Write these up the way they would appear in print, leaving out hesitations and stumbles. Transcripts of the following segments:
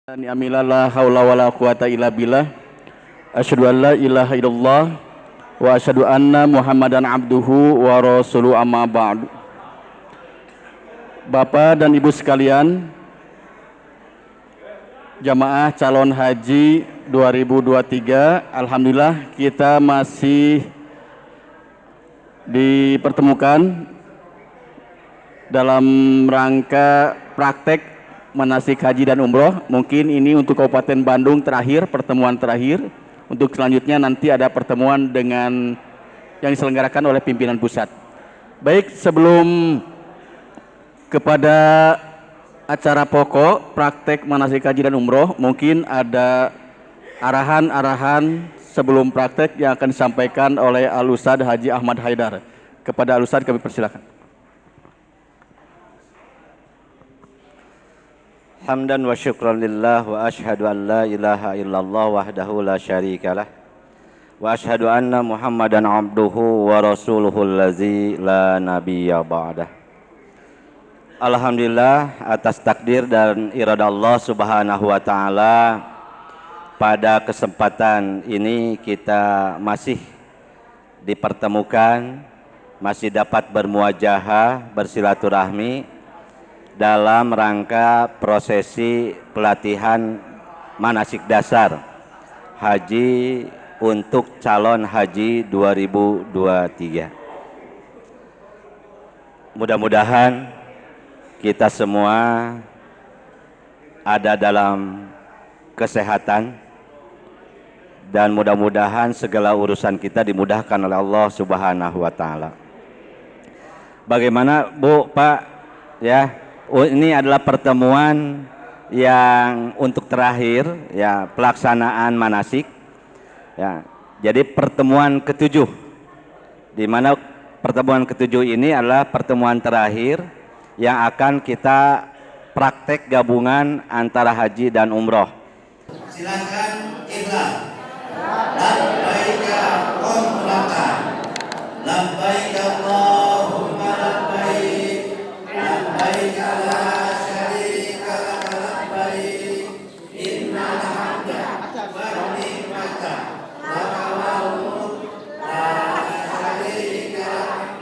Ni'amillah la haula wala quwata illa billah. Asyhadu an la ilaha illallah wa asyhadu anna Muhammadan abduhu wa rasuluhu amma ba'du. Bapak dan Ibu sekalian, jamaah calon haji 2023, alhamdulillah kita masih dipertemukan dalam rangka praktek manasik haji dan umroh. Mungkin ini untuk Kabupaten Bandung terakhir, pertemuan terakhir. Untuk selanjutnya nanti ada pertemuan dengan yang diselenggarakan oleh pimpinan pusat. Baik, sebelum kepada acara pokok praktek manasik haji dan umroh, mungkin ada arahan-arahan sebelum praktek yang akan disampaikan oleh Al-Ustadz Haji Ahmad Haidar. Kepada Al-Ustadz kami persilakan. Hamdan wa syukran lillah wa ashhadu an la ilaha illallah wahdahu la syarikalah wa ashhadu anna Muhammadan abduhu wa rasuluhu allazi la nabiyya ba'dah. Alhamdulillah atas takdir dan irada Allah subhanahu wa ta'ala, pada kesempatan ini kita masih dipertemukan, masih dapat bermuajahah, bersilaturahmi dalam rangka prosesi pelatihan manasik dasar haji untuk calon haji 2023. Mudah-mudahan kita semua ada dalam kesehatan dan mudah-mudahan segala urusan kita dimudahkan oleh Allah Subhanahu wa taala. Bagaimana Bu, Pak, ya? Ini adalah pertemuan yang untuk terakhir ya pelaksanaan manasik ya. Jadi pertemuan ketujuh, di mana pertemuan ketujuh ini adalah pertemuan terakhir yang akan kita praktek gabungan antara haji dan umroh. Silakan ikhlas. Labbaika umratan. Labbaika Allahumma labbaik. Labbaika la syarika laka labbaik. Innal hamda wa ni'mata laka wal mulk la syarika lak.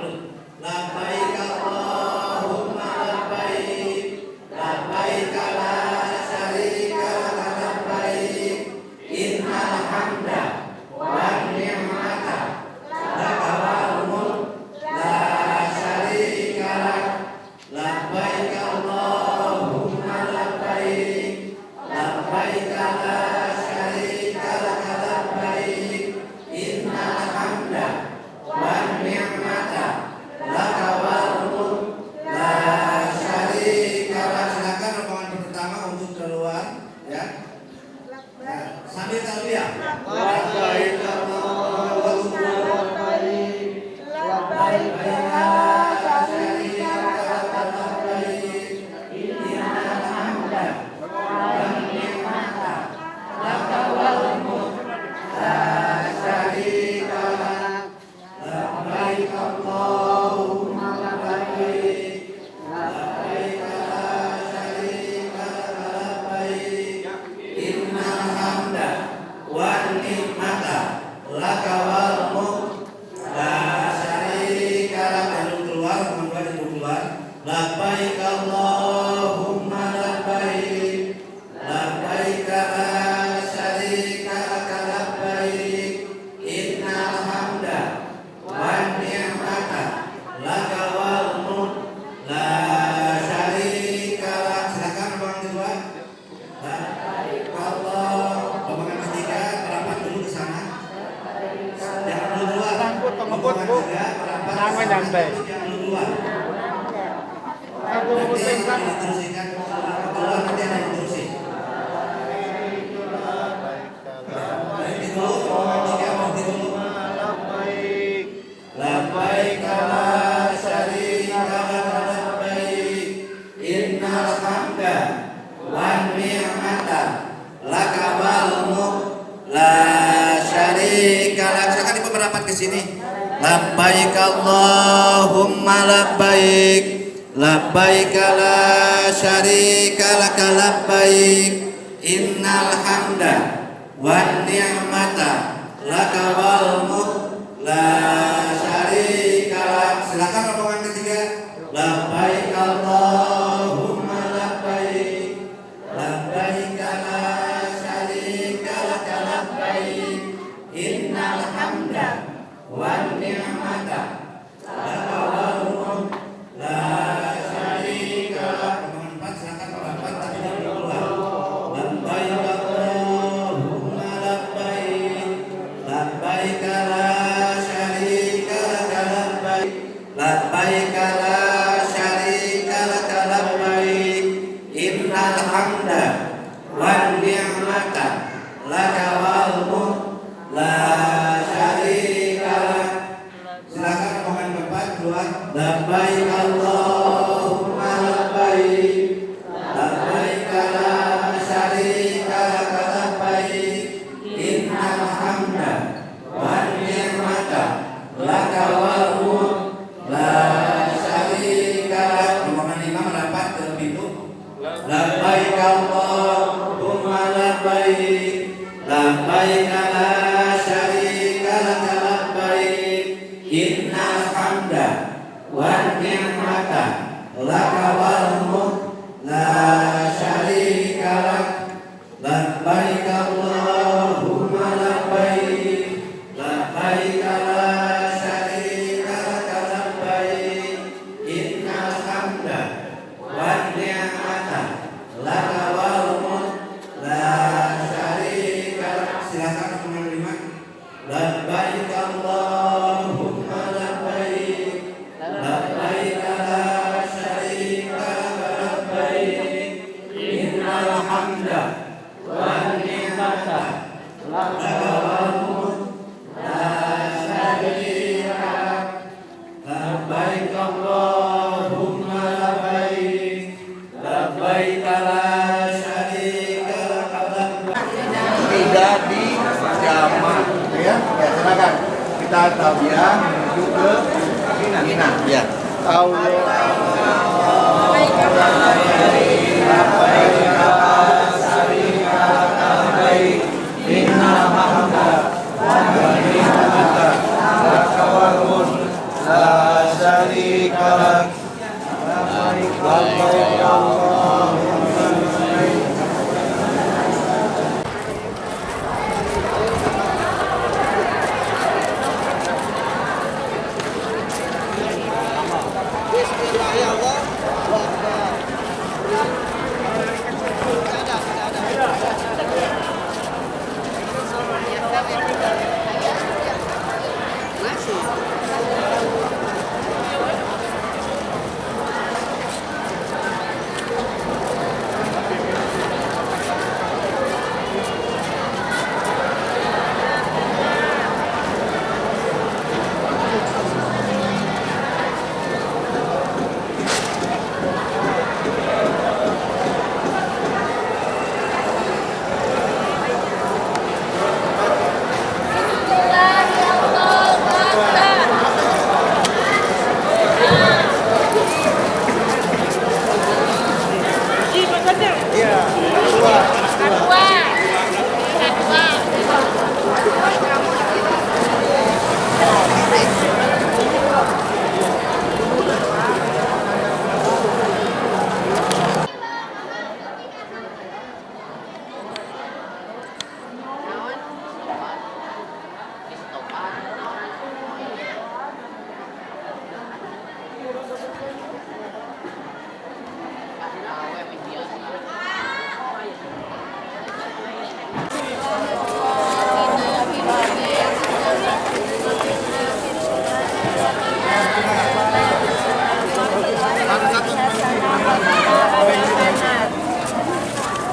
Labbaika Allahumma labbaik. Labbaika la syarika laka labbaik. Innal hamda wa ni'mata laka wal mulk la syarika lak. Labbaik Allahumma labbaik. Labbaik la syarika laka labbaik. Innal hamda wan ni'mata laka wal mulk la syarika lak. Silakan rombongan pertama untuk keluar ya. Nah, sambil talbiyah. Labbaik Allahumma labbaik. Labbaik la syarika laka labbaik. Innal hamda wan ni'mata laka wal mulk la syarika lak. Labbaik Allahumma labbaik. Labbaik la syarika laka labbaik. Innal hamda wan ni'mata laka wal mulk la syarika lak. Lalu keluar, teman-teman ibu keluar. Labbaik Allahumma labbaik. Labbaik la syarika laka labbaik. Innal hamda wan ni'mata laka wal mulk la syarika lak. Silakan rombongan kedua. Labbaik Allah. Rombongan ketiga merapat dulu ke sana. Jangan dulu keluar. Rombongan ketiga merapat ke sana. Jangan dulu keluar. Nanti diterusikan keluar, nanti ada yang terusin. Berhenti dulu, rombongan tiga berhenti dulu. Labbaik la syarika laka labbaik. Innal hamda wan ni'mata laka wal mulk la syarika lak. Silakan ibu merapat ke sini. Labbaik Allahumma labbaik. Labbaik la syarika laka labbaik. innal hamda wan ni'mata laka wal mulk la syarika lak. Silakan rombongan ketiga. Labbaik Allahumma labbaik, labbaik la syarika lak labbaik, innal hamda wan ni'mata laka wal mulk la syarika lak. Rombongan empat silakan melafaz takbir keluar. Labbaik Allahumma labbaik, labbaik la syarika lak labbaik, labbaik la syarika lak labbaik, innal hamda wan ni'mata laka wal mulk la syarika lak. Silakan rombongan keempat keluar. Labbaik Allahumma labbaik, labbaik la syarika lak labbaik, innal hamda wan ni'mata laka wal mulk la syarika lak. Rombongan lima merapat ke pintu. Labbaik Allahumma labbaik, labbaik la syarika lak labbaik, innal hamda wan ni'mata laka wal mulk la syarika lak. Labbaik Allahumma labbaik, labbaik la syarika lak labbaik, innal hamda wan ni'mata laka wal mulk la syarika lak. Silakan rombongan lima. Labbaik Allahumma labbaik, labbaik la syarika lak labbaik, innal hamda wan ni'mata laka wal mulk la syarika lak. Labbaik Allahumma labbaik, labbaik la syarika lak labbaik. Tidak dijamah, ya. Ya, silakan. Kita tabiah menuju ke Mina. Ya.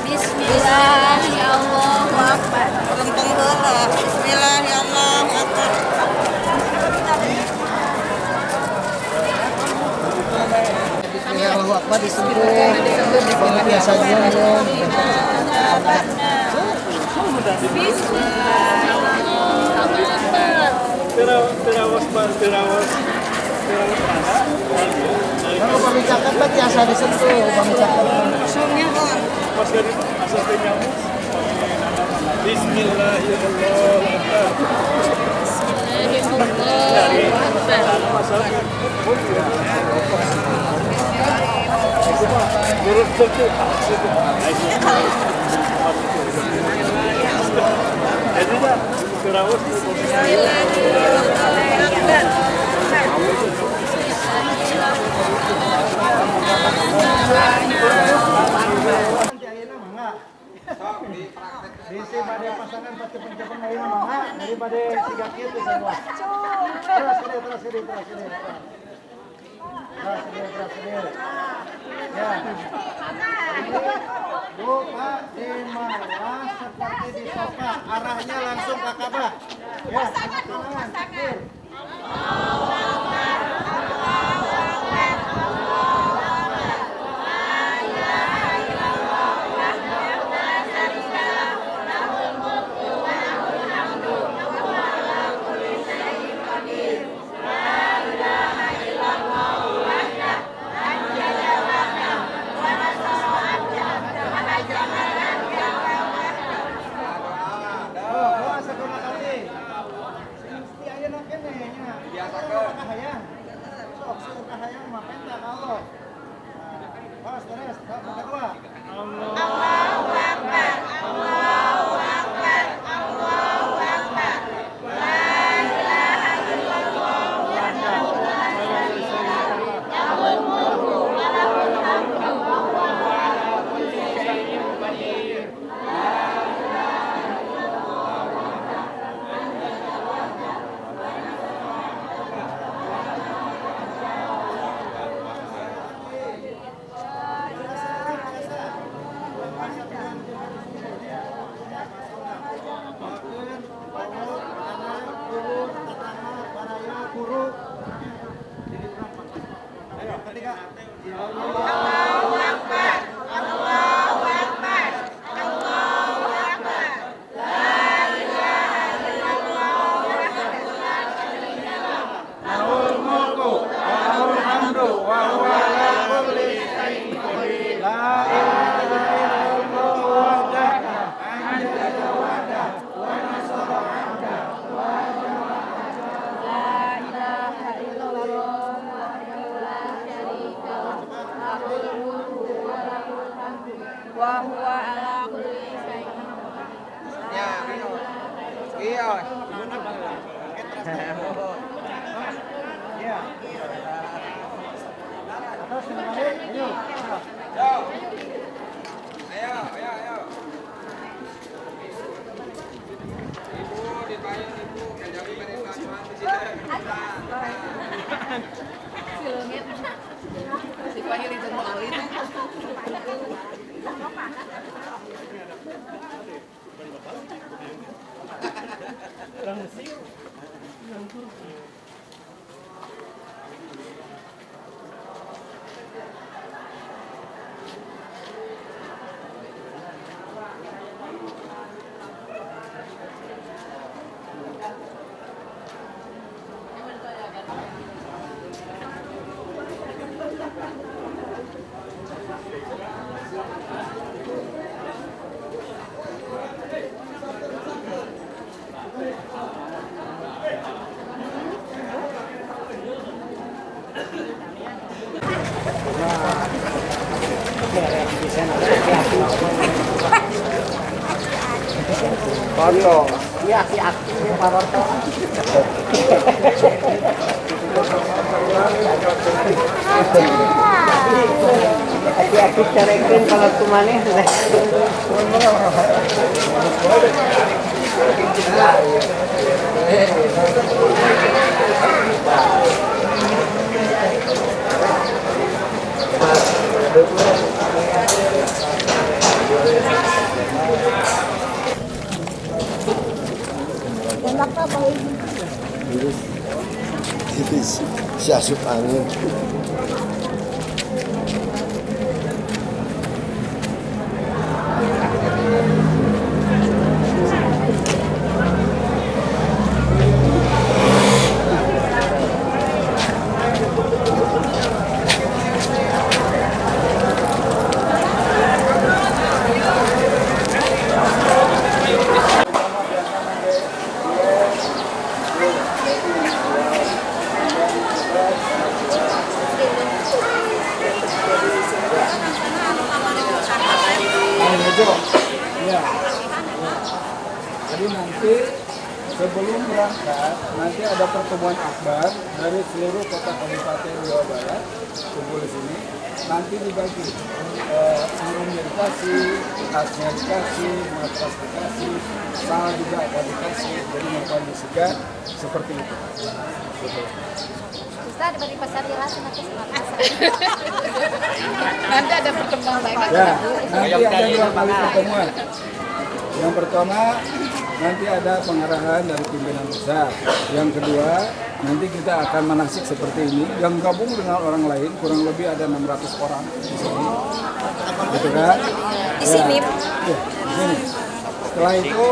Bismillah ya Allahu Akbar. Rempeng heula. Bismillah ya Allahu Akbar. Bismillah Allahu Akbar disebut biasanya ya. Kalau pemicakan biasa disentuh, pemicakan. Sungnya Pas dari asal nyamuk Disi pada pasangan pasti pencapan lain mangga daripada tiga kitu semua. Terus ini. Ya. Bu, Pak, di mana seperti di sofa, arahnya langsung ke Ka'bah. Ya, pasangan. Kono, iya si aktif Pak Hati-hati carekin kalau kemana sudah. Si asup angin. Ya. Jadi nanti sebelum berangkat, nanti ada pertemuan akbar dari seluruh kota kabupaten Jawa Barat kumpul di sini. Nanti dibagi sarungnya dikasih, tasnya dikasih, matras dikasih, sal juga akan dikasih. Jadi memang disegah seperti itu. Bisa diberi pasar jelas nanti nanti ada pertemuan lagi. Ya, nanti ada 2 kali pertemuan. Yang pertama nanti ada pengarahan dari pimpinan besar. Yang kedua nanti kita akan manasik seperti ini yang gabung dengan orang lain kurang lebih ada 600 orang di sini. Gitu kan? Di sini. Ya, di sini. Setelah itu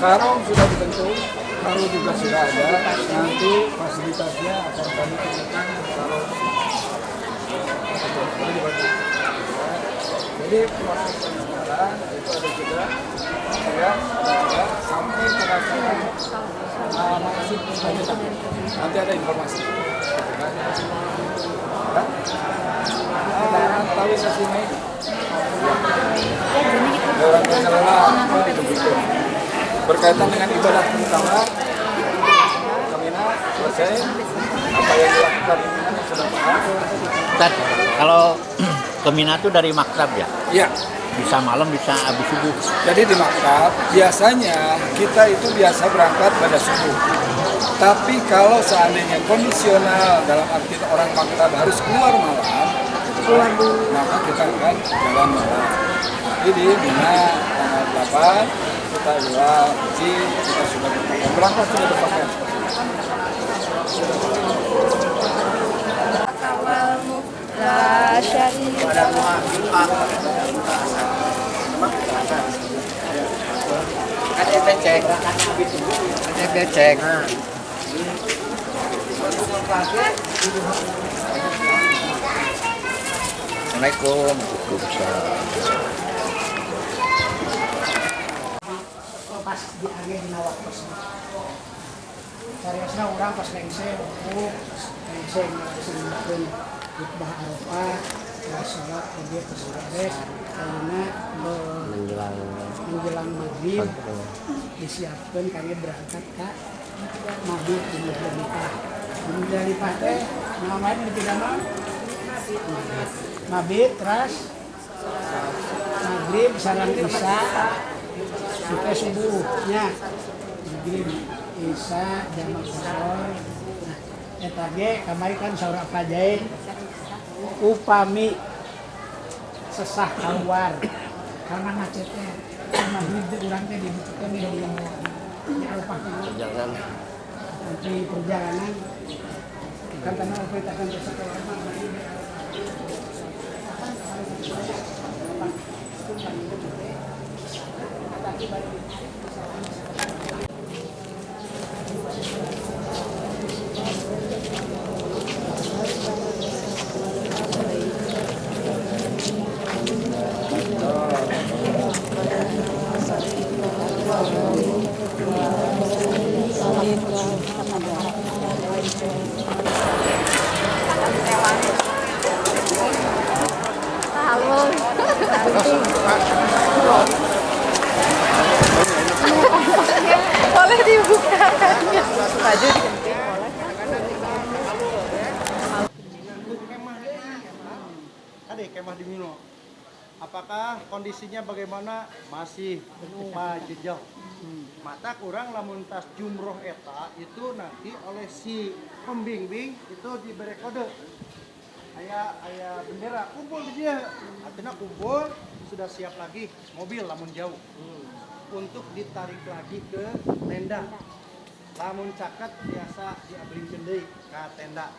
karung sudah dibentuk, karung juga sudah ada. Nanti fasilitasnya akan kami tunjukkan kalau jadi proses pengenalan itu ada juga ya, sampai pelaksanaan masih lanjutan. Nanti ada informasi. Tahu sesi ini. Orang pengenalan begitu. Berkaitan dengan ibadah pertama, Kamina selesai. Apa yang dilakukan sudah paham. Ustaz, kalau Kemina itu dari maktab ya? Iya. Bisa malam, bisa habis subuh. Jadi di maktab, biasanya kita itu biasa berangkat pada subuh. Tapi kalau seandainya kondisional dalam arti orang maktab harus keluar malam, maka kita akan jalan malam. Jadi di Mina tanggal 8, kita jual haji, kita sudah berangkat sudah berpakaian. La syarika Ada cek. Assalamualaikum. Pas di area di nawak pas. Cariasna orang pas lengseng, lengseng ngelaksanakeun khutbah Arafah, salat dia beres, karena menjelang maghrib disiapkan kami berangkat ke Mabit di Muzdalifah. Di Muzdalifah teh namanya di Tidamang Mabit terus maghrib sareng isya sampai subuhnya maghrib isya jamak asar. Nah, eta ge kamari kan saur apa jae upami sesah keluar karena macetnya maghrib teh urang teh dibutuhkeun di Arafah perjalanan nanti perjalanan kan tanah opet akan sekolah boleh dibuka baju diganti Ada kemah di Mino. Apakah kondisinya bagaimana? Masih jejak. Mata kurang lamun tas jumroh eta itu nanti oleh si pembimbing itu diberi kode. Aya bendera kumpul di dia. Artinya kumpul sudah siap lagi mobil lamun jauh. Untuk ditarik lagi ke tenda. Lamun caket biasa diabringkeun deui ka tenda.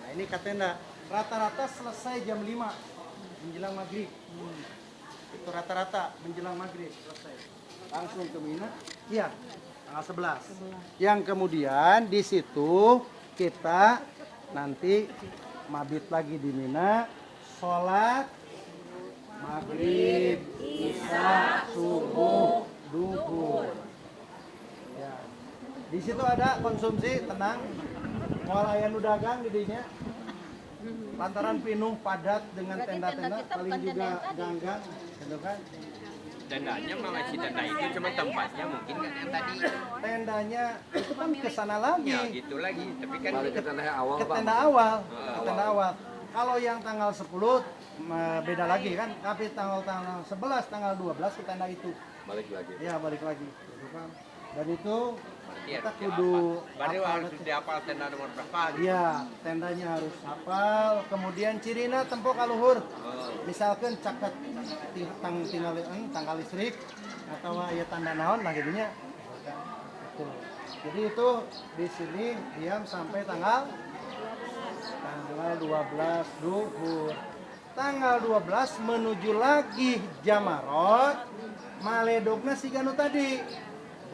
Nah, ini ke tenda. Rata-rata selesai jam 5 menjelang maghrib. Itu rata-rata menjelang maghrib selesai. Langsung ke Mina. Iya, tanggal 11. Yang kemudian di situ kita nanti mabit lagi di Mina, sholat maghrib, isya, subuh, duhur. Ya. Di situ ada konsumsi tenang, moal aya nu dagang di dinya. Lantaran pinuh padat dengan tenda-tenda, paling juga ganggang, gitu kan. Tendanya mah masih tenda itu, cuma tempatnya mungkin kan yang tadi. Tendanya itu kan ke sana lagi. Ya gitu lagi, tapi kan Ke tenda awal. Ke tenda awal. Kalau yang tanggal 10 beda lagi kan, tapi tanggal 11, tanggal 12 ke tenda itu. balik lagi. Ya, balik lagi. Gitu kan. Dan itu Ya, kita kudu baru hafal harus dihafal tenda nomor berapa. iya, tendanya harus hafal. Kemudian cirina tempo kaluhur. Misalkan caket tanggal listrik atau ya tanda naon lah jadinya. Gitu. Jadi itu di sini diam sampai tanggal 12 duhur. Tanggal 12 menuju lagi Jamarot. Maledogna si Ganu tadi.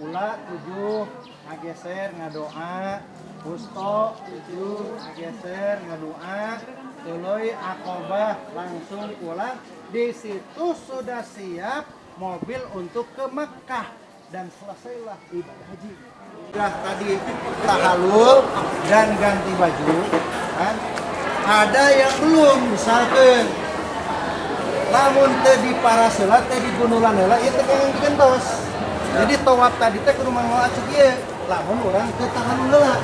Pula 7 ngageser ngadoa. Pusto 7 ngageser ngadoa. Tuluy Akobah langsung pulang. Di situ sudah siap mobil untuk ke Mekah dan selesailah ibadah haji. Sudah tadi tahalul dan ganti baju kan. Ada yang belum, misalkan lamun teu di paraseula teh di gunulan heula ieu teh yang digentos. Jadi tawaf tadi teh kudu mangolah ceuk ieu. Lamun urang teu tahalul heula.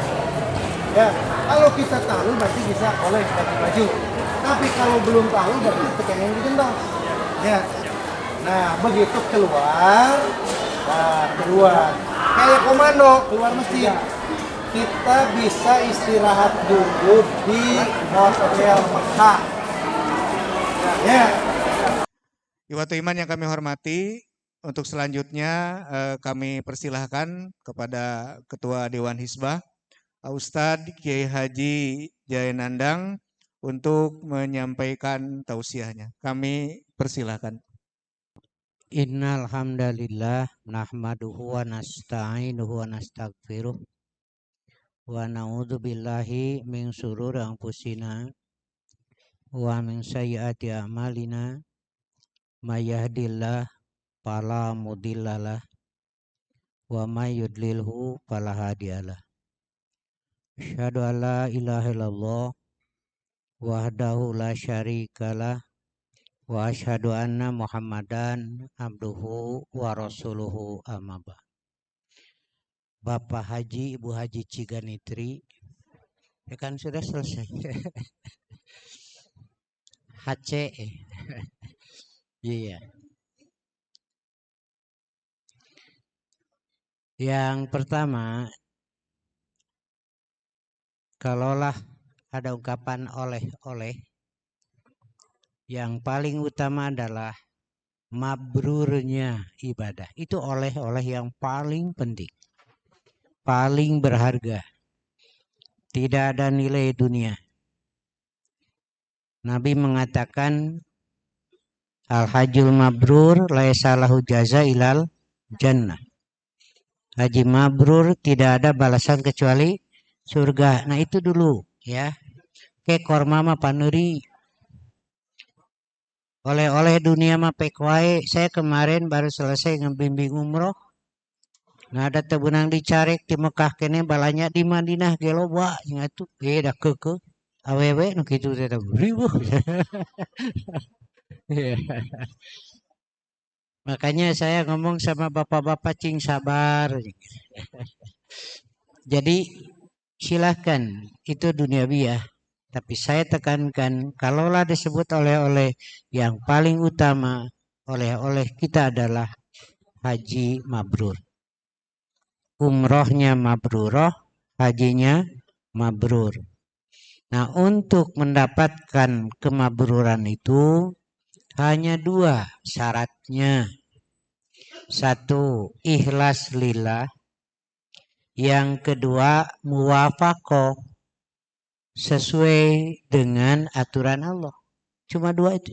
Ya, kalau kita tahalul berarti bisa oleh ganti baju. Tapi kalau belum tahalul berarti teu yang digentos. Ya. Nah, begitu keluar, kayak komando keluar masjid. Kita bisa istirahat dulu di hotel Mekah. Ya. Ikhwatul iman yang kami hormati, untuk selanjutnya kami persilahkan kepada Ketua Dewan Hizbah, Ustadz Kiai Haji Jayanandang untuk menyampaikan tausiahnya. Kami persilahkan. Innal hamdalillah nahmaduhu wa nasta'inuhu wa nastaghfiruh wa na'udzu billahi min syururi anfusina wa min sayyiati a'malina may yahdihillahu fala mudhillalah wa may yudlilhu fala hadiyalah. Asyhadu an la ilaha illallah wahdahu la syarikalah wa asyhadu anna Muhammadan abduhu wa rasuluhu amma ba'd. Bapak Haji, Ibu Haji Ciganitri, ya kan sudah selesai. HC. Iya. Yang pertama, kalaulah ada ungkapan oleh-oleh, yang paling utama adalah mabrurnya ibadah. Itu oleh-oleh yang paling penting, paling berharga. Tidak ada nilai dunia. Nabi mengatakan al-hajjul mabrur laisa lahu jaza ilal jannah. Haji mabrur tidak ada balasan kecuali surga. Nah itu dulu ya. Ke korma mah panuri. Oleh-oleh dunia mah pekwai. Saya kemarin baru selesai ngebimbing umroh. Nah ada tebunang dicarek di Mekah kene balanya di Madinah geloba nya atuh dah keke awewe nu kitu teh ribuh. Makanya saya ngomong sama bapak-bapak cing sabar. Jadi silahkan itu duniawi ya. Tapi saya tekankan kalaulah disebut oleh-oleh yang paling utama oleh-oleh kita adalah haji mabrur. Umrohnya mabrurah, hajinya mabrur. Nah untuk mendapatkan kemabruran itu hanya dua syaratnya. Satu, ikhlas lillah. Yang kedua, muwafaqah. Sesuai dengan aturan Allah. Cuma dua itu.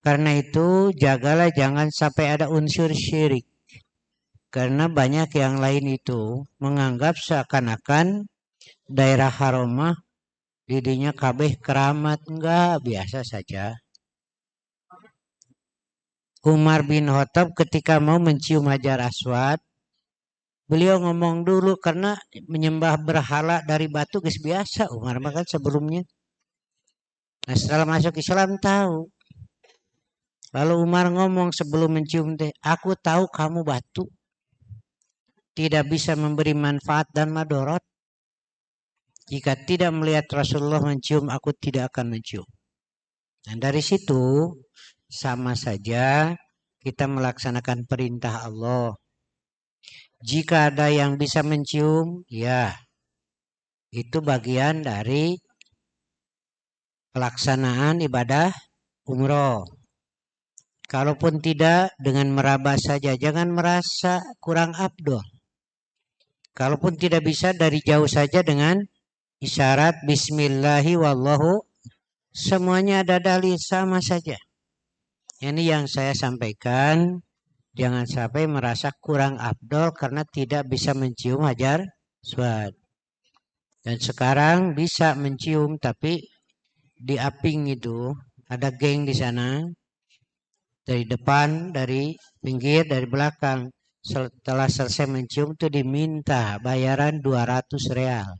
Karena itu jagalah jangan sampai ada unsur syirik. Karena banyak yang lain itu menganggap seakan-akan daerah haramah didinya kabeh keramat. Enggak, biasa saja. Umar bin Khattab ketika mau mencium Hajar Aswad, beliau ngomong dulu karena menyembah berhala dari batu guys biasa. Umar makan sebelumnya. Nah setelah masuk Islam tahu. Lalu Umar ngomong sebelum mencium teh, aku tahu kamu batu tidak bisa memberi manfaat dan madorot. Jika tidak melihat Rasulullah mencium, aku tidak akan mencium. Dan dari situ sama saja kita melaksanakan perintah Allah. Jika ada yang bisa mencium, ya itu bagian dari pelaksanaan ibadah umroh. Kalaupun tidak, dengan meraba saja, jangan merasa kurang afdol. Kalaupun tidak bisa, dari jauh saja dengan isyarat bismillahi wallahu, semuanya ada dalil, sama saja. Ini yang saya sampaikan, jangan sampai merasa kurang afdol karena tidak bisa mencium hajar aswad. Dan sekarang bisa mencium, tapi di Aping itu ada geng di sana, dari depan, dari pinggir, dari belakang. Setelah selesai mencium itu diminta bayaran 200 real.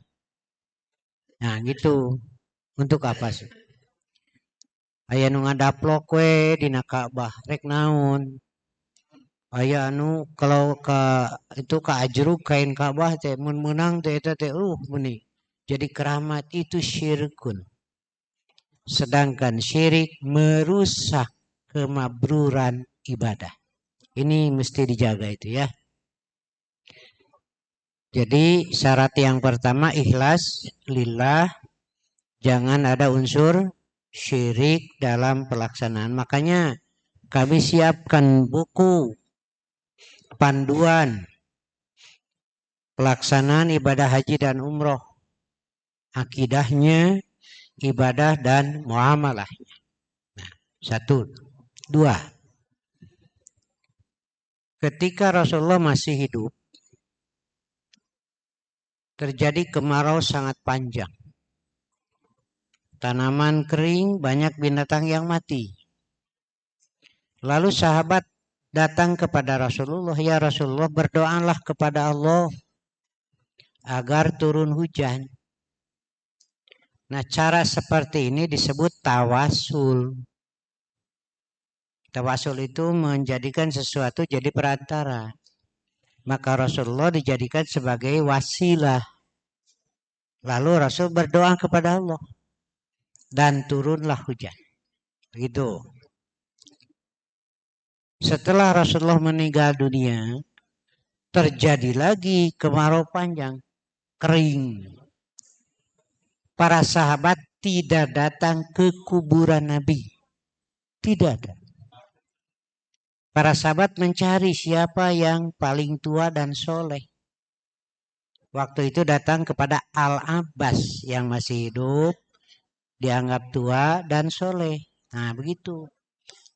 Nah gitu. Untuk apa sih? Aya nu ngadaplok we dina Ka'bah rek naon? Aya anu kalau itu ajruk kain Ka'bah teh mun meunang teh eta teh meni. Jadi keramat itu syirkun. Sedangkan syirik merusak kemabruran ibadah. Ini mesti dijaga itu ya. Jadi syarat yang pertama ikhlas lillah, jangan ada unsur syirik dalam pelaksanaan. Makanya kami siapkan buku panduan pelaksanaan ibadah haji dan umroh, akidahnya, ibadah dan muamalahnya. Nah, 1, 2. Ketika Rasulullah masih hidup, terjadi kemarau sangat panjang. Tanaman kering, banyak binatang yang mati. Lalu sahabat datang kepada Rasulullah, ya Rasulullah, berdoalah kepada Allah agar turun hujan. Nah, cara seperti ini disebut tawasul. Tawasul itu menjadikan sesuatu jadi perantara. Maka Rasulullah dijadikan sebagai wasilah. Lalu Rasul berdoa kepada Allah. Dan turunlah hujan. Begitu. Setelah Rasulullah meninggal dunia, terjadi lagi kemarau panjang. Kering. Para sahabat tidak datang ke kuburan Nabi. Tidak ada. Para sahabat mencari siapa yang paling tua dan soleh. Waktu itu datang kepada Al-Abbas yang masih hidup, dianggap tua dan soleh. Nah begitu.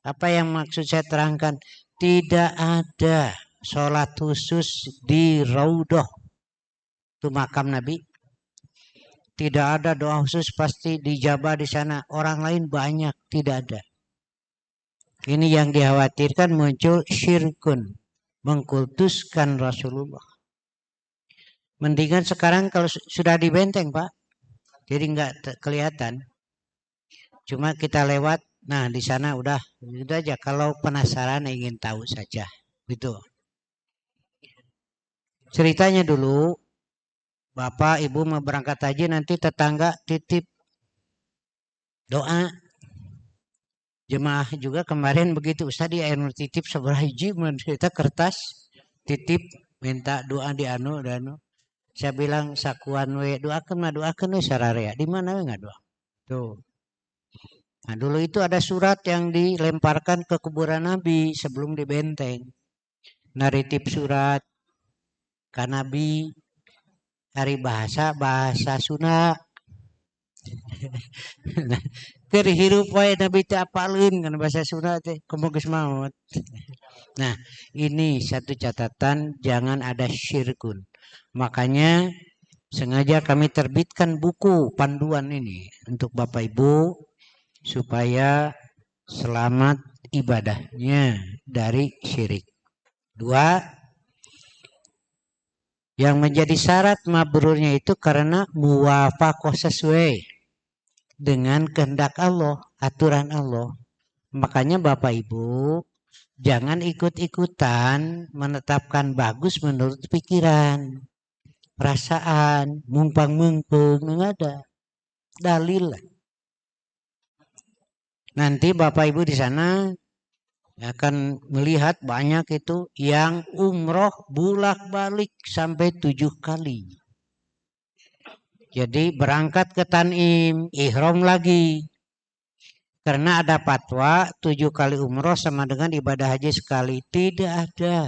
Apa yang maksud saya terangkan? Tidak ada sholat khusus di Raudhah, itu makam Nabi. Tidak ada doa khusus pasti dijabah di sana. Orang lain banyak, tidak ada. Ini yang dikhawatirkan muncul syirkun, mengkultuskan Rasulullah. Mendingan sekarang kalau sudah di benteng Pak, jadi nggak kelihatan. Cuma kita lewat, nah di sana udah aja. Kalau penasaran ingin tahu saja, gitu. Ceritanya dulu, Bapak Ibu mau berangkat haji, nanti tetangga titip doa. Jemaah juga kemarin begitu, Ustaz di air titip seberapa hiji kita kertas titip minta doa di anu dan saya bilang sakuan we doakan we sararea di mana we nggak doa tuh. Nah dulu itu ada surat yang dilemparkan ke kuburan Nabi sebelum di benteng. Naritip surat ke Nabi hari bahasa Sunda. Terhirup wae Nabi teh apaleun kan bahasa Sunda teh komo geus maot. Nah, ini satu catatan, jangan ada syirkun. Makanya sengaja kami terbitkan buku panduan ini untuk Bapak Ibu supaya selamat ibadahnya dari syirik. 2, yang menjadi syarat mabrurnya itu karena muwafaqah sesuai dengan kehendak Allah, aturan Allah. Makanya Bapak Ibu jangan ikut-ikutan menetapkan bagus menurut pikiran, perasaan, mumpang-mumpung, nggak ada dalil. Nanti Bapak Ibu di sana akan melihat banyak itu yang umroh bolak-balik sampai 7 kali. Jadi berangkat ke Tanim, ihram lagi. Karena ada fatwa 7 kali umroh sama dengan ibadah haji sekali. Tidak ada.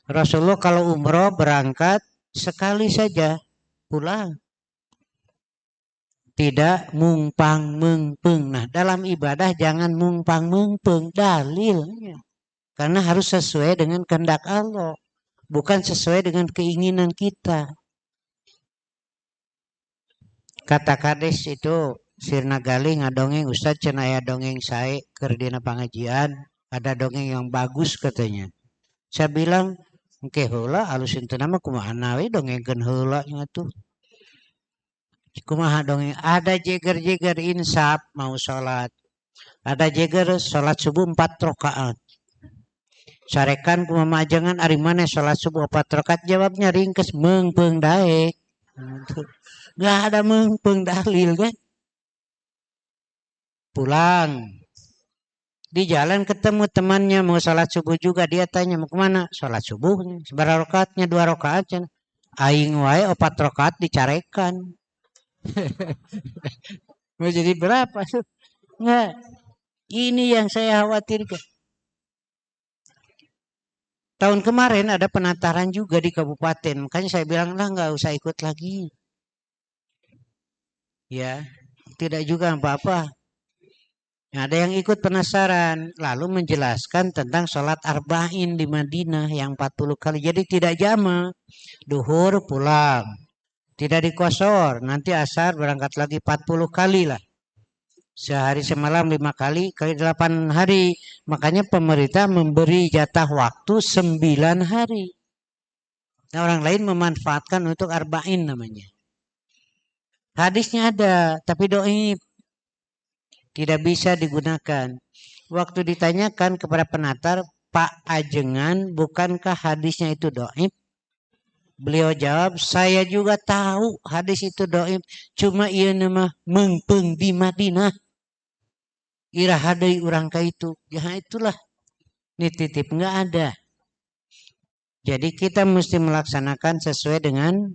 Rasulullah kalau umroh berangkat sekali saja pulang. Tidak mumpang-mumpung. Nah, dalam ibadah jangan mumpang-mumpung. Dalilnya. Karena harus sesuai dengan kehendak Allah. Bukan sesuai dengan keinginan kita. Kata kades itu sirna gali ngadongeng Ustaz cenah aya dongeng sae keur dina pangajian, ada dongeng yang bagus katanya. Saya bilang engke heula alus henteu mah kumaha we dongengkeun heula nya tuh. Kumaha dongeng ada jeger-jeger insaf mau salat. Ada jeger salat subuh 4 rakaat. Sarekan kumaha majengan ari maneh salat subuh 4 rakaat jawabnya ringkes meungpeung daek. Nggak ada mumpung dalil kan. Pulang. Di jalan ketemu temannya mau salat subuh juga. Dia tanya mau kemana? Salat subuh. Seberapa rakaatnya? 2 rakaat. Aing wae 4 rakaat dicarekan. Mau jadi berapa? Nggak. Ini yang saya khawatirkan. Tahun kemarin ada penataran juga di kabupaten. Makanya saya bilang lah nggak usah ikut lagi. Ya, tidak juga apa-apa. Nah, ada yang ikut penasaran, lalu menjelaskan tentang sholat arba'in di Madinah yang 40 kali. Jadi tidak jama, duhur pulang, tidak dikosor, nanti asar berangkat lagi 40 kali lah. Sehari semalam 5 kali, kali 8 hari. Makanya pemerintah memberi jatah waktu 9 hari. Nah, orang lain memanfaatkan untuk arba'in namanya. Hadisnya ada, tapi doib. Tidak bisa digunakan. Waktu ditanyakan kepada penatar, Pak Ajengan, bukankah hadisnya itu doib? Beliau jawab, saya juga tahu hadis itu doib. Cuma ia nama mengpeng di Madinah. Ira hadai orang ka itu. Ya itulah. Ini titip nggak ada. Jadi kita mesti melaksanakan sesuai dengan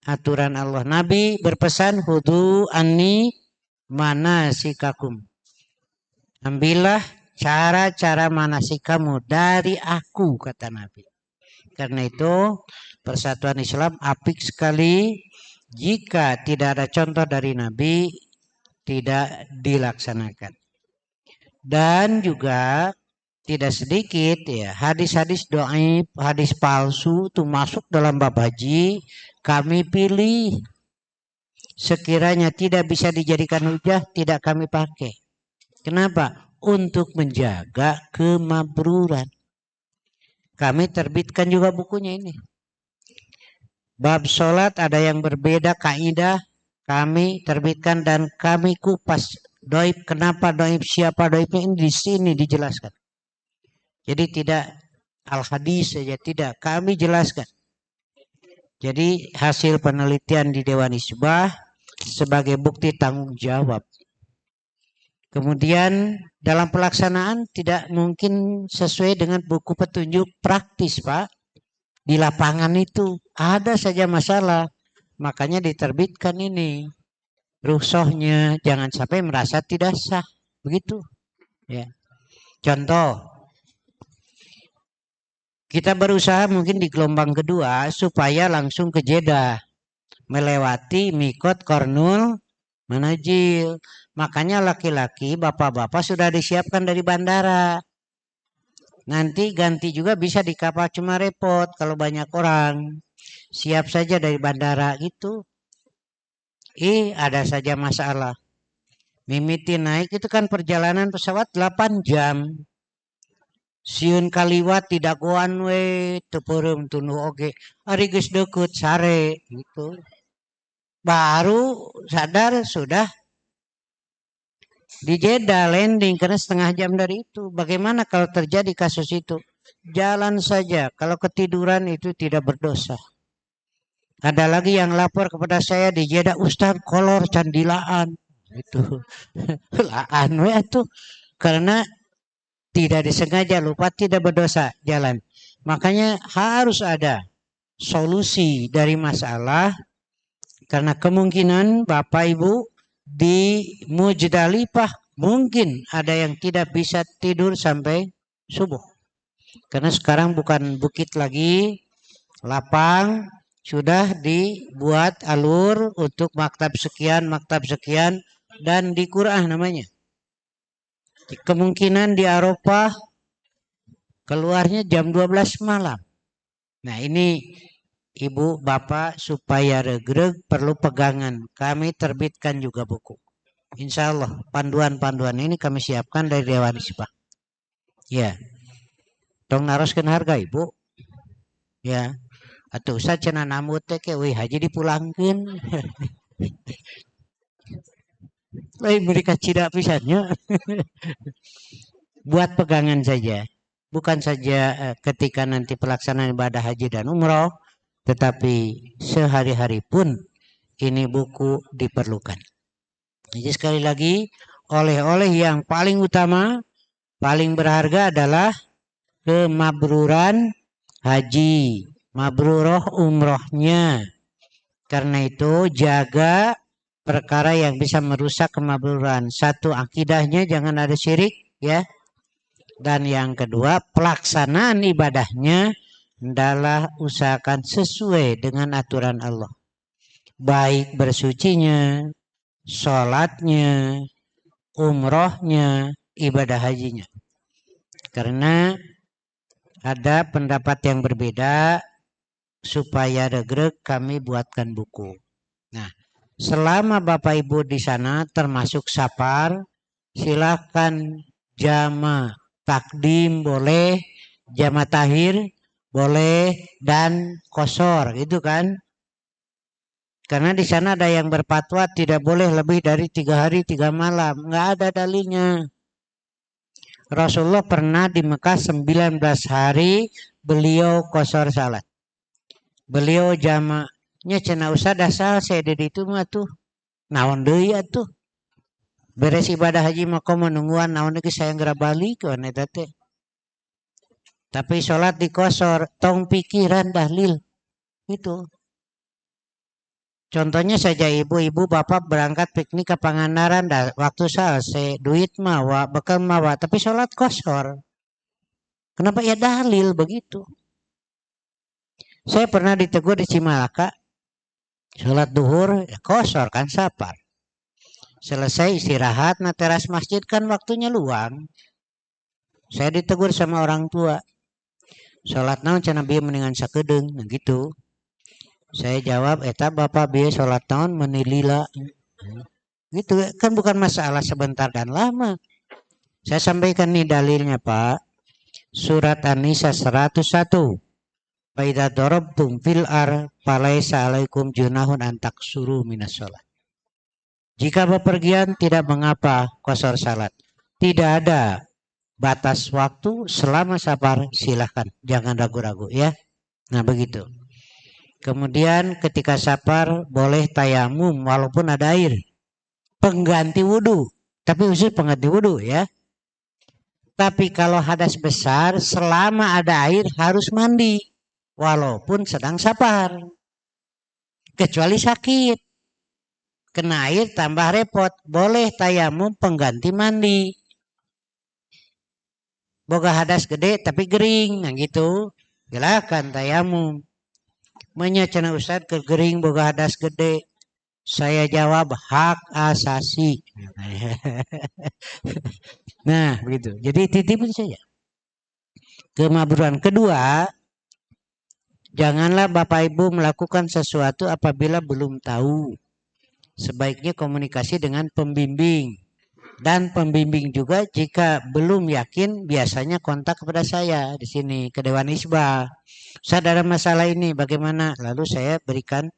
aturan Allah. Nabi berpesan hudu anni manasikakum. Ambillah cara-cara manasik kamu dari aku, kata Nabi. Karena itu persatuan Islam apik sekali. Jika tidak ada contoh dari Nabi, tidak dilaksanakan. Dan juga tidak sedikit ya hadis-hadis doib, hadis palsu itu masuk dalam bab haji. Kami pilih sekiranya tidak bisa dijadikan hujah, tidak kami pakai. Kenapa? Untuk menjaga kemabruran. Kami terbitkan juga bukunya ini. Bab sholat ada yang berbeda kaidah, kami terbitkan dan kami kupas doib. Kenapa doib, siapa doibnya, ini di sini dijelaskan. Jadi tidak al-hadis saja, tidak. Kami jelaskan. Jadi hasil penelitian di Dewan Hisbah sebagai bukti tanggung jawab. Kemudian dalam pelaksanaan tidak mungkin sesuai dengan buku petunjuk praktis, Pak. Di lapangan itu ada saja masalah. Makanya diterbitkan ini. Rukhsahnya jangan sampai merasa tidak sah. Begitu. Ya. Contoh. Kita berusaha mungkin di gelombang kedua supaya langsung ke Jeddah. Melewati Mikot Kornul Manajil. Makanya laki-laki, bapak-bapak sudah disiapkan dari bandara. Nanti ganti juga bisa di kapal, cuma repot kalau banyak orang. Siap saja dari bandara gitu. Ada saja masalah. Mimiti naik itu kan perjalanan pesawat 8 jam. Siun kaliwat tidak goan we tepeureum tunu oge. Ari geus deukeut sare gitu. Baru sadar sudah Di Jeddah landing karena setengah jam dari itu. Bagaimana kalau terjadi kasus itu? Jalan saja. Kalau ketiduran itu tidak berdosa. Ada lagi yang lapor kepada saya di Jeddah, Ustaz kolor candilaan. Itu laan itu karena tidak disengaja, lupa, tidak berdosa jalan. Makanya harus ada solusi dari masalah karena kemungkinan Bapak Ibu di Muzdalifah mungkin ada yang tidak bisa tidur sampai subuh. Karena sekarang bukan bukit lagi, lapang, sudah dibuat alur untuk maktab sekian, dan di Qur'an namanya. Kemungkinan di Arafah keluarnya jam 12 malam. Nah ini Ibu, Bapak supaya regreg perlu pegangan. Kami terbitkan juga buku. Insya Allah panduan-panduan ini kami siapkan dari Dewan Hizbah. Ya, tong naroskeun harga Ibu. Ya, atuh usah cenah namut teh ke wih haji dipulangkeun. Lain mereka tidak pisannya. Buat pegangan saja. Bukan saja ketika nanti pelaksanaan ibadah haji dan umroh, tetapi sehari-hari pun ini buku diperlukan. Jadi sekali lagi, oleh-oleh yang paling utama, paling berharga adalah kemabruran haji, mabruroh umrohnya. Karena itu jaga perkara yang bisa merusak kemabruran. Satu, akidahnya jangan ada syirik, ya. Dan yang kedua, pelaksanaan ibadahnya adalah usahakan sesuai dengan aturan Allah. Baik bersucinya, sholatnya, umrohnya, ibadah hajinya. Karena ada pendapat yang berbeda, supaya regreg kami buatkan buku. Nah, selama Bapak Ibu di sana termasuk safar, silakan jama takdim boleh, jama tahir boleh, dan kosor gitu kan. Karena di sana ada yang berfatwa tidak boleh lebih dari 3 hari 3 malam. Nggak ada dalilnya. Rasulullah pernah di Mekah 19 hari beliau kosor salat. Beliau jamaknya cenah usah dasar saya di itu mah tuh. Naon deui atuh. Beres ibadah haji maka menungguan naon geus saya geura balik ke eta teh. Tapi sholat dikosor, tong pikiran dalil. Itu. Contohnya saja ibu-ibu bapak berangkat piknik ke Pangandaran, waktu selesai duit mawa, bekal mawa, tapi sholat kosor. Kenapa ya dalil begitu? Saya pernah ditegur di Cimalaka, sholat duhur ya kosor kan safar. Selesai istirahat, nah teras masjid kan waktunya luang. Saya ditegur sama orang tua. Sholat naon cenah bieu mendingan sakedeung, nah gitu. Saya jawab, eta bapak bieu sholat naon menilila. Gitu kan bukan masalah sebentar dan lama. Saya sampaikan nih dalilnya Pak. Surat An-Nisa 101. Fa idza darabtum fil ar falaisa alaikum junahun an taksuru minas sholat. Jika bepergian tidak mengapa kosor salat. Tidak ada batas waktu selama safar, silahkan jangan ragu-ragu ya. Nah begitu. Kemudian ketika safar boleh tayamum walaupun ada air, pengganti wudhu, tapi khusus pengganti wudhu ya. Tapi kalau hadas besar selama ada air harus mandi walaupun sedang safar, kecuali sakit kena air tambah repot, boleh tayamum pengganti mandi. Boga hadas gede tapi gering, nah gitu. Silakan tayamum. Cenah Ustaz ke gering boga hadas gede. Saya jawab hak asasi. Nah, begitu. Jadi titipin saja. Kemabruran kedua, janganlah Bapak Ibu melakukan sesuatu apabila belum tahu. Sebaiknya komunikasi dengan pembimbing. Dan pembimbing juga jika belum yakin biasanya kontak kepada saya di sini ke Dewan Hizbah. Saya ada masalah ini bagaimana? Lalu saya berikan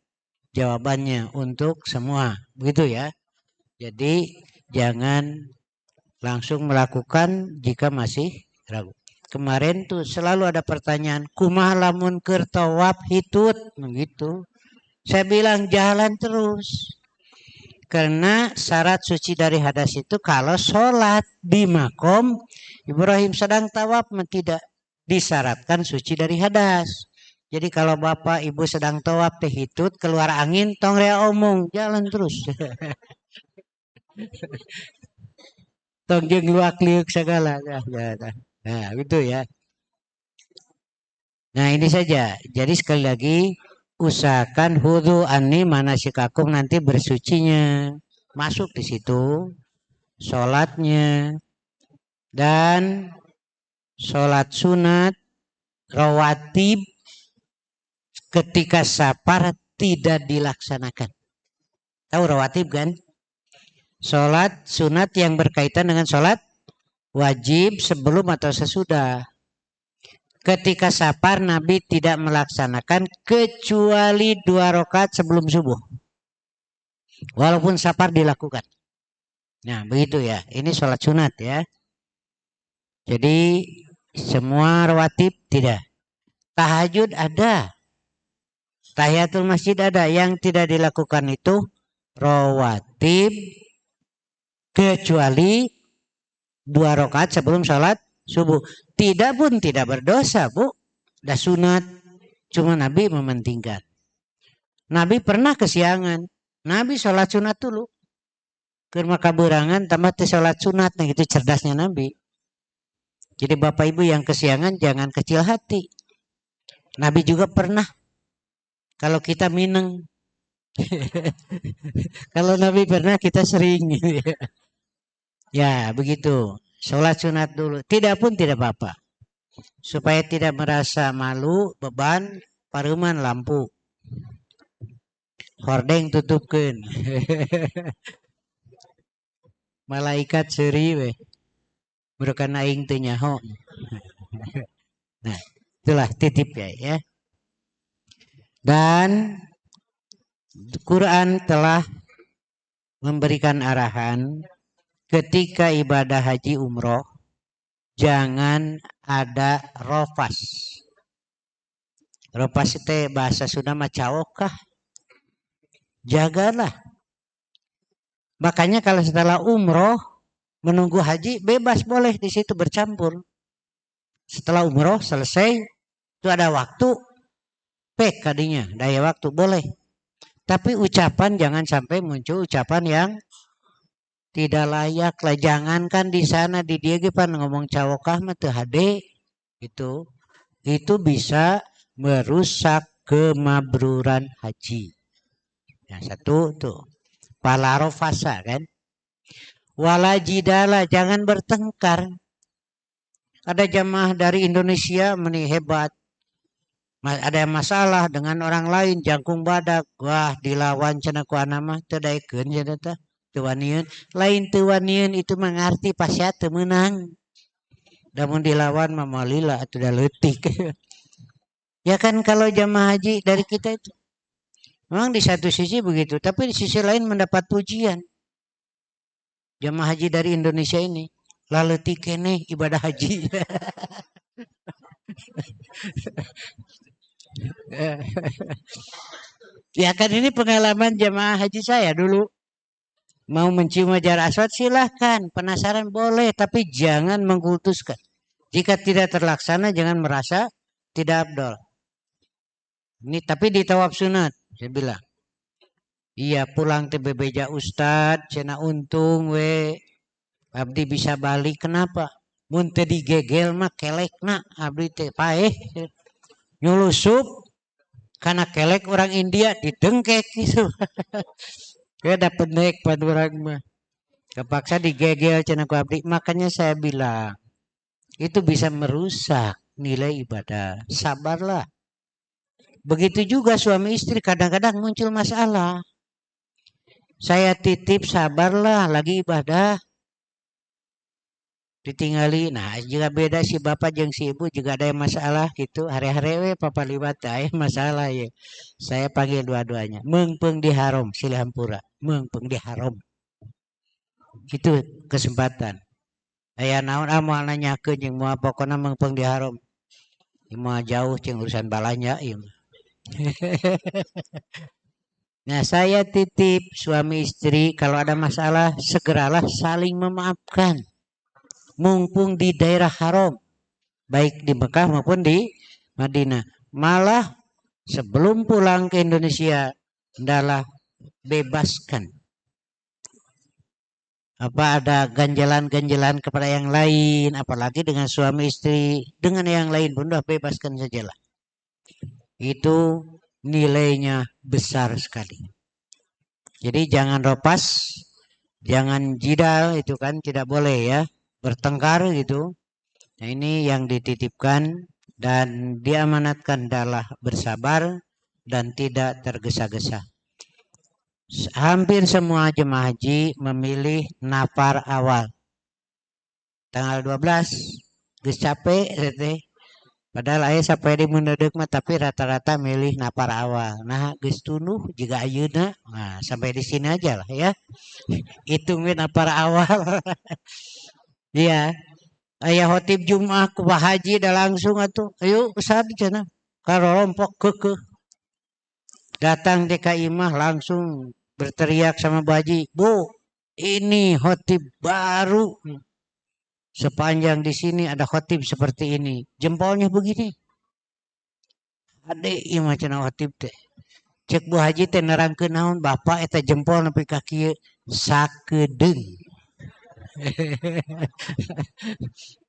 jawabannya untuk semua. Begitu ya. Jadi jangan langsung melakukan jika masih ragu. Kemarin tuh selalu ada pertanyaan, kumaha lamun keur tawaf hitut begitu. Saya bilang jalan terus. Karena syarat suci dari hadas itu kalau sholat di makom Ibrahim sedang tawaf tidak disyaratkan suci dari hadas. Jadi kalau bapak ibu sedang tawaf teh hitut keluar angin tong rea omong jalan terus. Tong jeung luak-liuk segala. Nah, gitu ya. Nah, ini saja. Jadi sekali lagi usahakan hudu ani manasikakum nanti bersucinya masuk di situ sholatnya dan sholat sunat rawatib ketika safar tidak dilaksanakan. Tahu rawatib kan? Sholat sunat yang berkaitan dengan sholat wajib sebelum atau sesudah. Ketika safar Nabi tidak melaksanakan kecuali 2 rakaat sebelum subuh. Walaupun safar dilakukan. Nah begitu ya. Ini sholat sunat ya. Jadi semua rawatib tidak. Tahajud ada. Tahiyatul masjid ada. Yang tidak dilakukan itu rawatib kecuali 2 rakaat sebelum sholat subuh. Tidak pun tidak berdosa bu. Dah sunat. Cuma Nabi mementingkan. Nabi pernah kesiangan. Nabi sholat sunat dulu. Kerma kaburangan tamat sholat sunat. Nah itu cerdasnya Nabi. Jadi bapak ibu yang kesiangan jangan kecil hati. Nabi juga pernah. Kalau kita mineng. Kalau Nabi pernah kita sering. Ya begitu. Sholat sunat dulu. Tidak pun tidak apa-apa. Supaya tidak merasa malu, beban, paruman lampu. Hordeng tutupkan. Malaikat seri we. Bukan aing teu nyaho. Nah, itulah titip ya. Dan Quran telah memberikan arahan ketika ibadah haji umroh jangan ada rofas. Rofas itu bahasa Sunda mah caokah. Jagalah. Makanya kalau setelah umroh menunggu haji bebas boleh di situ bercampur. Setelah umroh selesai itu ada waktu pek kadinya daya waktu boleh. Tapi ucapan jangan sampai muncul ucapan yang tidak layak lah. Jangankan di sana di dia pan ngomong cawokah mah teu hade itu bisa merusak kemabruran haji. Yang satu tuh palarofasa kan. Walajidala jangan bertengkar. Ada jamaah dari Indonesia meni hebat. Ada masalah dengan orang lain jangkung badak. Wah dilawan cenah ku anama teu daekeun cenah teh. Tuanian lain tuanian itu mengerti pasya temenang. Namun dilawan mamalila atau dah letik. Ya kan kalau jamaah haji dari kita itu memang di satu sisi begitu, tapi di sisi lain mendapat pujian. Jamaah haji dari Indonesia ini lalu tikene ibadah haji. Ya kan ini pengalaman jamaah haji saya dulu. Mau mencium Hajar Aswad silahkan, penasaran boleh, tapi jangan mengkultuskan. Jika tidak terlaksana jangan merasa tidak abdol. Ini tapi di tawaf sunat, saya bilang. Iya pulang ke bebeja Ustad, cina untung we, abdi bisa balik. Kenapa? Mun teu digegel mah kelekna, abdi teh paeh. Nyulusup, karena kelek orang India didengkek gitu. Ya dapat naik pada orang mah. Kepaksa digegel cenah ku abdi. Makanya saya bilang itu bisa merusak nilai ibadah. Sabarlah. Begitu juga suami istri kadang-kadang muncul masalah. Saya titip sabarlah lagi ibadah. Ditinggali. Nah, juga beda si bapak jeung si ibu juga ada yang masalah gitu. Hari-hari we papa liwat aya masalah ya. Saya panggil dua-duanya. Meungpeung di haram silih hampura. Meungpeung di haram. Itu kesempatan. Aya naon moal nanyakeun jeung moal pokona mengpeng di haram. Moal jauh jeung urusan balanya ieu. Nah, saya titip suami istri kalau ada masalah segeralah saling memaafkan. Mumpung di daerah haram, baik di Mekah maupun di Madinah. Malah sebelum pulang ke Indonesia, hendaklah bebaskan. Apa ada ganjalan-ganjalan kepada yang lain, apalagi dengan suami istri, dengan yang lain pun dah bebaskan sajalah. Itu nilainya besar sekali. Jadi jangan ropas, jangan jidal, itu kan tidak boleh ya, bertengkar gitu. Nah, ini yang dititipkan dan diamanatkan adalah bersabar dan tidak tergesa-gesa. Hampir semua jemaah haji memilih nafar awal. Tanggal 12 geus capek teh. Padahal aya sampai di mendeuk mah tapi rata-rata milih nafar awal. Nah, geus tunuh juga ayeuna. Nah, sampai di sini aja lah ya. Itu nafar awal. Iya. Aya khotib Jumat ku haji dah langsung atuh. Ayo Ustaz cenah. Karolompok keukeuh. Datang DKI mah langsung berteriak sama Bu Haji, "Bu, ini khotib baru. Sepanjang di sini ada khotib seperti ini." Jempolnya begini. Ade ieu mah cenah khotib teh. Cek Bu Haji teh nerangkeun naon, "Bapak eta jempol nepi ka kieu sakedeung."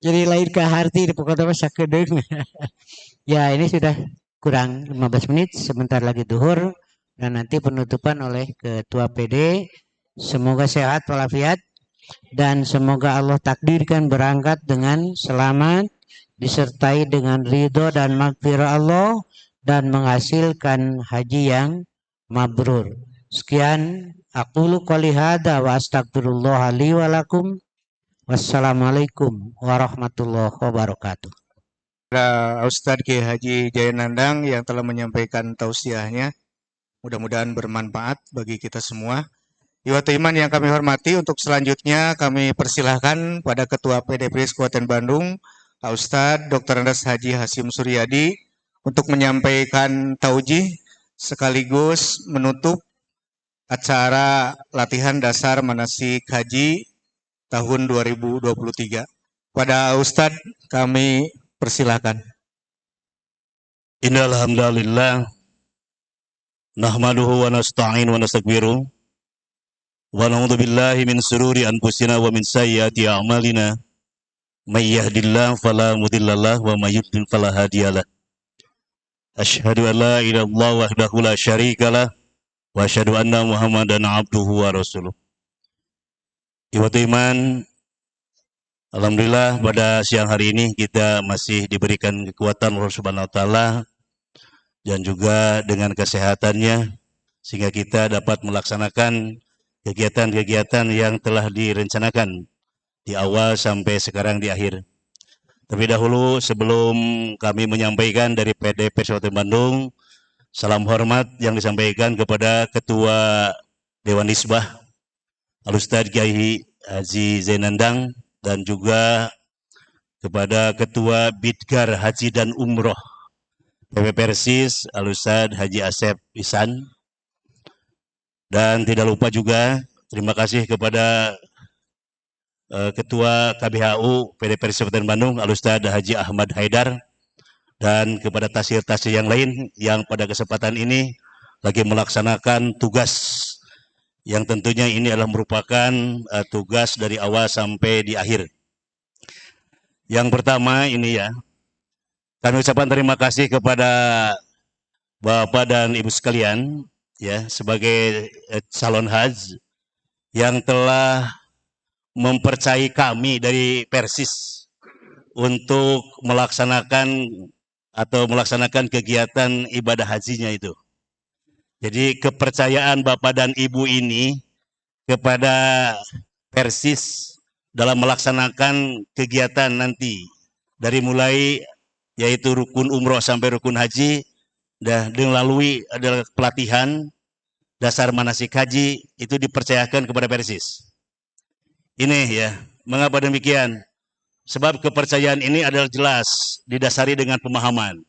Jadi lain ke harti pokoknya mah sakedeung. Ya, ini sudah kurang 15 menit, sebentar lagi duhur dan nanti penutupan oleh Ketua PD. Semoga sehat walafiat dan semoga Allah takdirkan berangkat dengan selamat, disertai dengan ridho dan maghfirah Allah dan menghasilkan haji yang mabrur. Sekian aqulu qouli hadza wa astaghfirullah li wa lakum. Wassalamualaikum warahmatullahi wabarakatuh. Ustadz Kiai Haji Jaya Nandang yang telah menyampaikan tausiahnya. Mudah-mudahan bermanfaat bagi kita semua. Ikhwatul iman yang kami hormati, untuk selanjutnya kami persilahkan pada Ketua PDPS Kabupaten Bandung, Ustadz Dr. Andes Haji Hasyim Suryadi untuk menyampaikan taujih sekaligus menutup acara latihan dasar manasik haji tahun 2023. Pada Ustadz kami persilakan. Innal hamdalillah nahmaduhu wa nasta'in wa nastaghfiruh wa na'udzu billahi min sururi anfusina wa min sayyiati a'malina may yahdihillahu fala mudhillalah wa may yudlil fala hadiyalah. Asyhadu an la ilaha illallah wahdahu la syarikalah wa asyhadu anna Muhammadan abduhu wa rasuluh. Ikhwatul iman, alhamdulillah pada siang hari ini kita masih diberikan kekuatan Allah Subhanahu wa taala dan juga dengan kesehatannya sehingga kita dapat melaksanakan kegiatan-kegiatan yang telah direncanakan di awal sampai sekarang di akhir. Terlebih dahulu sebelum kami menyampaikan dari PDP Kabupaten Bandung, salam hormat yang disampaikan kepada Ketua Dewan Hisbah Al-Ustadz Kiai Haji Zainandang dan juga kepada Ketua Bidgar Haji dan Umroh PP Persis Al-Ustadz Haji Asep Isan, dan tidak lupa juga terima kasih kepada Ketua KBHU PD Persis Kabupaten Bandung Al-Ustadz Haji Ahmad Haidar dan kepada tasir-tasir yang lain yang pada kesempatan ini lagi melaksanakan tugas yang tentunya ini adalah merupakan tugas dari awal sampai di akhir. Yang pertama ini ya, kami ucapkan terima kasih kepada Bapak dan Ibu sekalian ya sebagai calon haji yang telah mempercayai kami dari Persis untuk melaksanakan kegiatan ibadah hajinya itu. Jadi kepercayaan Bapak dan Ibu ini kepada Persis dalam melaksanakan kegiatan nanti dari mulai yaitu rukun umroh sampai rukun haji dan melalui adalah pelatihan dasar manasik haji itu dipercayakan kepada Persis. Ini ya, mengapa demikian? Sebab kepercayaan ini adalah jelas didasari dengan pemahaman.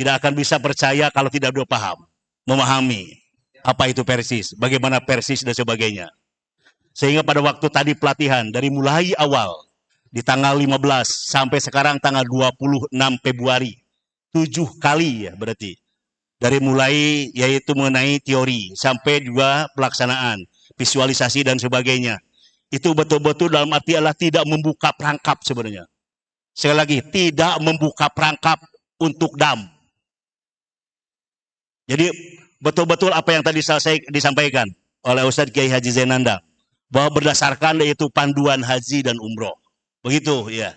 Tidak akan bisa percaya kalau tidak ada paham, memahami apa itu persis, bagaimana persis dan sebagainya. Sehingga pada waktu tadi pelatihan dari mulai awal di tanggal 15 sampai sekarang tanggal 26 Februari, 7 kali ya berarti. Dari mulai yaitu mengenai teori sampai juga pelaksanaan, visualisasi dan sebagainya. Itu betul-betul dalam arti adalah tidak membuka perangkap sebenarnya. Sekali lagi, tidak membuka perangkap untuk dam. Jadi betul-betul apa yang tadi disampaikan oleh Ustadz Kiai Haji Zainanda, bahwa berdasarkan yaitu panduan haji dan umroh. Begitu ya.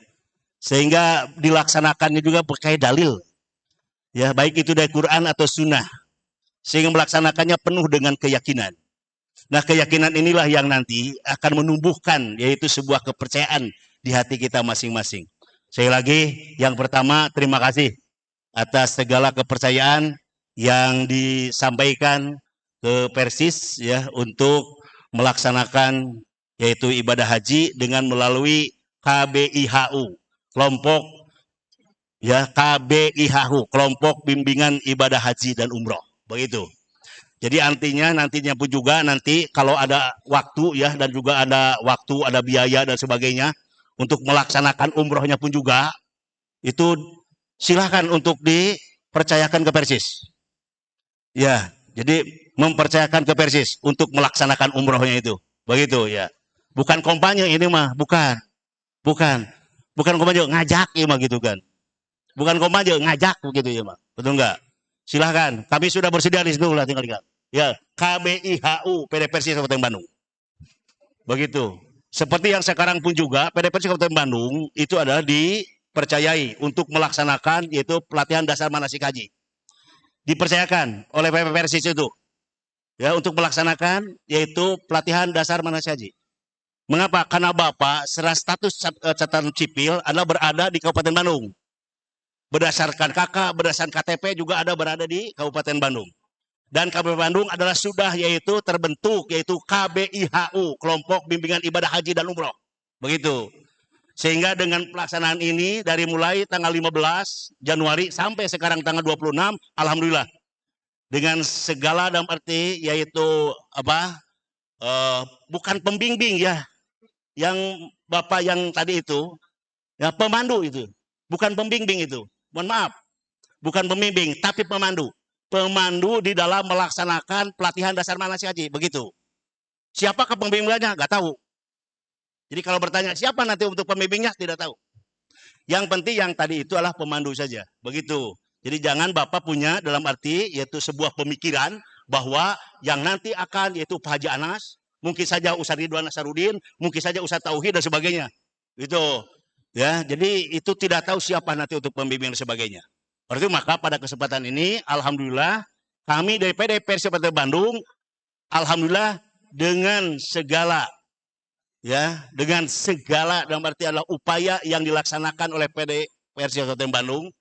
Sehingga dilaksanakannya juga pakai dalil. Ya, baik itu dari Quran atau sunnah. Sehingga melaksanakannya penuh dengan keyakinan. Nah, keyakinan inilah yang nanti akan menumbuhkan yaitu sebuah kepercayaan di hati kita masing-masing. Sekali lagi, yang pertama terima kasih atas segala kepercayaan yang disampaikan ke Persis ya untuk melaksanakan yaitu ibadah haji dengan melalui KBIHU, kelompok ya KBIHU, kelompok bimbingan ibadah haji dan umroh. Begitu. Jadi nantinya pun juga nanti kalau ada waktu ya dan juga ada waktu, ada biaya dan sebagainya untuk melaksanakan umrohnya pun juga itu silahkan untuk dipercayakan ke Persis. Ya, jadi mempercayakan ke Persis untuk melaksanakan umrohnya itu. Begitu ya. Bukan kampanye ini mah, bukan. Bukan kampanye ngajak ya mah gitu kan. Bukan kampanye ngajak begitu ya mah. Betul enggak? Silahkan, kami sudah bersedia di situ lah tinggal. Ya, KBIHU PD Persis Kabupaten Bandung. Begitu. Seperti yang sekarang pun juga PD Persis Kabupaten Bandung itu adalah dipercayai untuk melaksanakan yaitu pelatihan dasar manasik haji. Dipercayakan oleh PD Persis itu. Ya, untuk melaksanakan yaitu pelatihan dasar manasik haji. Mengapa? Karena Bapak secara status catatan sipil adalah berada di Kabupaten Bandung. Berdasarkan KK, berdasarkan KTP juga ada berada di Kabupaten Bandung. Dan Kabupaten Bandung adalah sudah yaitu terbentuk yaitu KBIHU, kelompok bimbingan ibadah haji dan umroh. Begitu. Sehingga dengan pelaksanaan ini dari mulai tanggal 15 Januari sampai sekarang tanggal 26, alhamdulillah. Dengan segala dalam arti yaitu bukan pembimbing ya. Yang Bapak yang tadi itu ya pemandu itu. Bukan pembimbing itu. Mohon maaf. Bukan pembimbing tapi pemandu. Pemandu di dalam melaksanakan pelatihan dasar manasik haji, begitu. Siapakah pembimbingnya? Nggak tahu. Jadi kalau bertanya siapa nanti untuk pembimbingnya, tidak tahu. Yang penting yang tadi itu adalah pemandu saja, begitu. Jadi jangan Bapak punya dalam arti yaitu sebuah pemikiran bahwa yang nanti akan yaitu Pak Haji Anas, mungkin saja Ustadz Ridwan Nasarudin, mungkin saja Ustadz Tauhid dan sebagainya. Itu. Ya, jadi itu tidak tahu siapa nanti untuk pembimbing dan sebagainya. Oleh itu maka pada kesempatan ini alhamdulillah kami dari PD Persis Kabupaten Bandung alhamdulillah dengan segala dalam arti adalah upaya yang dilaksanakan oleh PD Persis Kabupaten Bandung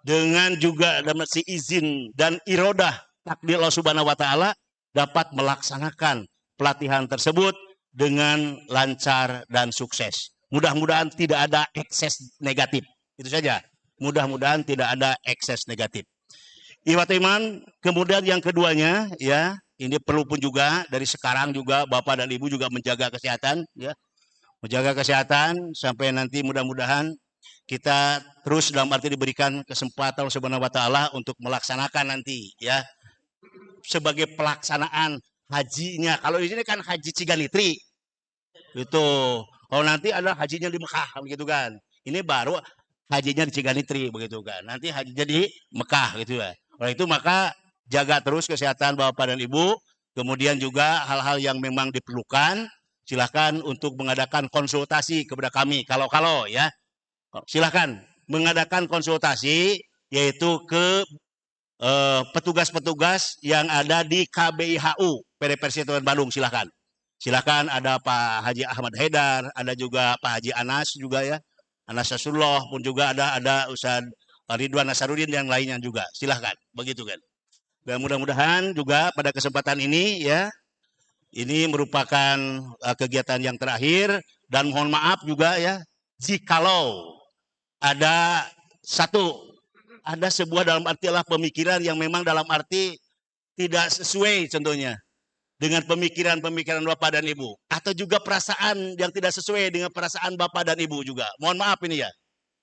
dengan juga dalam arti izin dan irodah takdir Allah Subhanahu wa taala dapat melaksanakan pelatihan tersebut dengan lancar dan sukses. Mudah-mudahan tidak ada ekses negatif. Itu saja. Mudah-mudahan tidak ada ekses negatif. Ikhwatul iman, kemudian yang keduanya ya, ini perlu pun juga dari sekarang juga Bapak dan Ibu juga menjaga kesehatan ya. Menjaga kesehatan sampai nanti mudah-mudahan kita terus dalam arti diberikan kesempatan Allah Subhanahu wa taala untuk melaksanakan nanti ya. Sebagai pelaksanaan hajinya. Kalau di sini kan haji Ciganitri. Itu. Kalau nanti ada hajinya di Mekah begitu kan. Ini baru hajinya di Ciganitri begitu kan. Nanti hajinya di Mekah gitu ya. Oleh itu maka jaga terus kesehatan Bapak dan Ibu. Kemudian juga hal-hal yang memang diperlukan silakan untuk mengadakan konsultasi kepada kami. Kalau ya silakan mengadakan konsultasi yaitu ke petugas-petugas yang ada di KBIHU PD Persis Kabupaten Bandung silakan. Silakan ada Pak Haji Ahmad Haidar, ada juga Pak Haji Anas juga ya. Anas Rasulullah pun juga ada Ustadz Ridwan Nasarudin yang lainnya juga. Silahkan, begitu kan. Dan mudah-mudahan juga pada kesempatan ini ya, ini merupakan kegiatan yang terakhir dan mohon maaf juga ya, jikalau ada sebuah dalam artilah pemikiran yang memang dalam arti tidak sesuai contohnya dengan pemikiran-pemikiran Bapak dan Ibu, atau juga perasaan yang tidak sesuai dengan perasaan Bapak dan Ibu juga. Mohon maaf ini ya.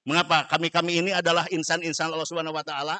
Mengapa? Kami ini adalah insan-insan Allah Subhanahu wa taala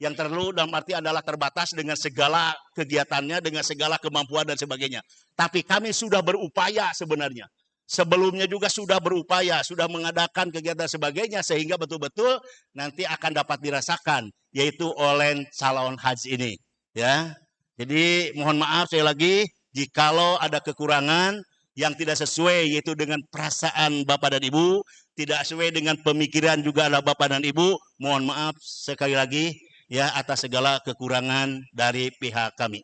yang dalam arti adalah terbatas dengan segala kegiatannya, dengan segala kemampuan dan sebagainya. Tapi kami sudah berupaya sebenarnya. Sebelumnya juga sudah berupaya, sudah mengadakan kegiatan sebagainya sehingga betul-betul nanti akan dapat dirasakan, yaitu oleh calon haji ini, ya. Jadi mohon maaf sekali lagi jikalau ada kekurangan yang tidak sesuai yaitu dengan perasaan Bapak dan Ibu, tidak sesuai dengan pemikiran juga ada Bapak dan Ibu, mohon maaf sekali lagi ya atas segala kekurangan dari pihak kami.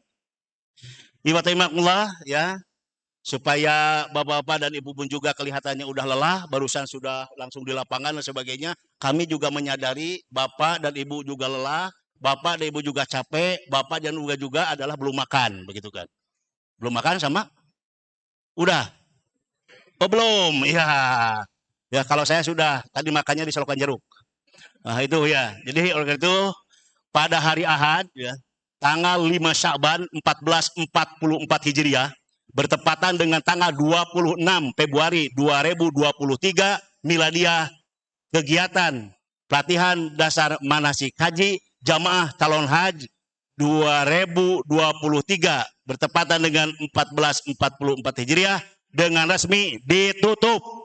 Iwataimakullah ya, supaya Bapak-bapak dan Ibu pun juga kelihatannya udah lelah, barusan sudah langsung di lapangan dan sebagainya. Kami juga menyadari Bapak dan Ibu juga lelah, Bapak dan Ibu juga capek, Bapak dan Ibu juga adalah belum makan, begitu kan? Belum makan sama? Udah? Oh belum, ya. Ya kalau saya sudah, tadi makannya di Selokan Jeruk. Nah itu ya, jadi oleh itu pada hari Ahad, ya, tanggal 5 Sya'ban 1444 Hijriah, bertepatan dengan tanggal 26 Februari 2023 Miladiah, kegiatan pelatihan dasar manasik haji Jamaah Calon Haji 2023 bertepatan dengan 1444 Hijriah dengan resmi ditutup.